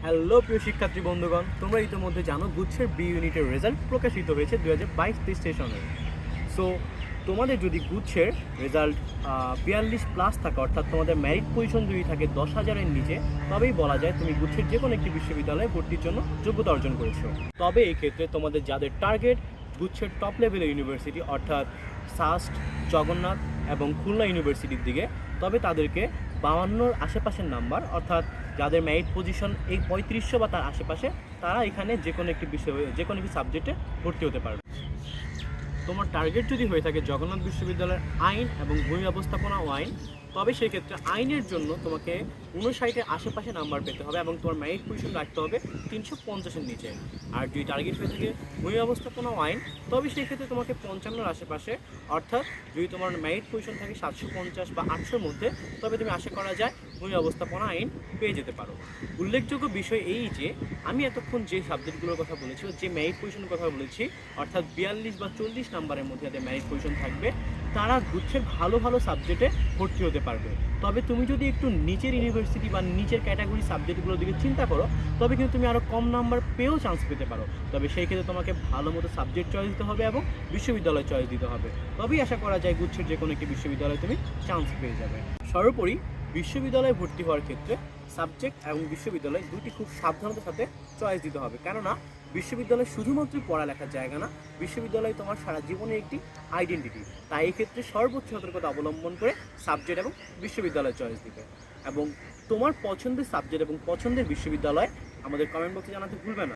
Hello প্রিয় শিক্ষার্থী বন্ধুগণ, তোমরা ইতিমধ্যে জানো গুচ্ছের বি ইউনিটের রেজাল্ট প্রকাশিত হয়েছে 2022-23 সেশনের। সো তোমাদের যদি গুচ্ছের রেজাল্ট 42+ থাকে, অর্থাৎ তোমাদের মেরিট পজিশন যদি থাকে 10,000-এর নিচে, তবেই বলা যায় তুমি গুচ্ছের যে কোনো একটি বিশ্ববিদ্যালয়ে ভর্তির জন্য যোগ্যতা অর্জন করেছো। তবে এই ক্ষেত্রে তোমাদের যাদের টার্গেট গুচ্ছের টপ লেভেলের ইউনিভার্সিটি, অর্থাৎ সাস্ট, জগন্নাথ এবং খুলনা ইউনিভার্সিটির দিকে, তবে তাদেরকে 52-র আশেপাশের নাম্বার, অর্থাৎ যাদের মেরিট পজিশন এই 3500 বা তার আশেপাশে, তারা এখানে যে কোনো একটি একটি সাবজেক্টে ভর্তি হতে পারবে। তোমার টার্গেট যদি হয়ে থাকে জগন্নাথ বিশ্ববিদ্যালয়ের আইন এবং ভূমি ব্যবস্থাপনা ও আইন, তবে সেক্ষেত্রে আইনের জন্য তোমাকে 59-এর আশেপাশে নাম্বার পেতে হবে এবং তোমার মেরিট পজিশন রাখতে হবে 350-এর নিচে। আর যদি টার্গেট হয়ে থাকে ভূমি ব্যবস্থাপনা ও আইন, তবে সেই ক্ষেত্রে তোমাকে 55-এর আশেপাশে, অর্থাৎ যদি তোমার মেরিট পজিশন থাকে 750 বা 800-এর মধ্যে, তবে তুমি আশা করা যায় ভূমি ব্যবস্থাপনা আইন পেয়ে যেতে পারো। উল্লেখযোগ্য বিষয় এই যে আমি এতক্ষণ যে সাবজেক্টগুলোর কথা বলেছি, যে মেরিট পজিশনের কথা বলেছি, অর্থাৎ 42 বা 40 নাম্বারের মধ্যে যাদের মেরিট পজিশন থাকবে, তারা গুচ্ছের ভালো ভালো সাবজেক্টে ভর্তি হতে পারবে। তবে তুমি যদি একটু নিচের ইউনিভার্সিটি বা নিচের ক্যাটাগরি সাবজেক্টগুলোর দিকে চিন্তা করো, তবে কিন্তু তুমি আরও কম নাম্বার পেয়েও চান্স পেতে পারো। তবে সেই ক্ষেত্রে তোমাকে ভালো মতো সাবজেক্ট চয়েস দিতে হবে এবং বিশ্ববিদ্যালয় চয়েস দিতে হবে, তবেই আশা করা যায় গুচ্ছের যে কোনো একটি বিশ্ববিদ্যালয়ে তুমি চান্স পেয়ে যাবে। সর্বোপরি বিশ্ববিদ্যালয়ে ভর্তি হওয়ার ক্ষেত্রে সাবজেক্ট এবং বিশ্ববিদ্যালয় দুটি খুব সাবধানতার সাথে চয়েস দিতে হবে, কেননা বিশ্ববিদ্যালয় শুধুমাত্র পড়ালেখার জায়গা না, বিশ্ববিদ্যালয় তোমার সারা জীবনের একটি আইডেন্টিটি। তাই এই ক্ষেত্রে সর্বোচ্চ সতর্কতা অবলম্বন করে সাবজেক্ট এবং বিশ্ববিদ্যালয় চয়েস দিবে। এবং তোমার পছন্দের সাবজেক্ট এবং পছন্দের বিশ্ববিদ্যালয় আমাদের কমেন্ট বক্সে জানাতে ভুলবে না।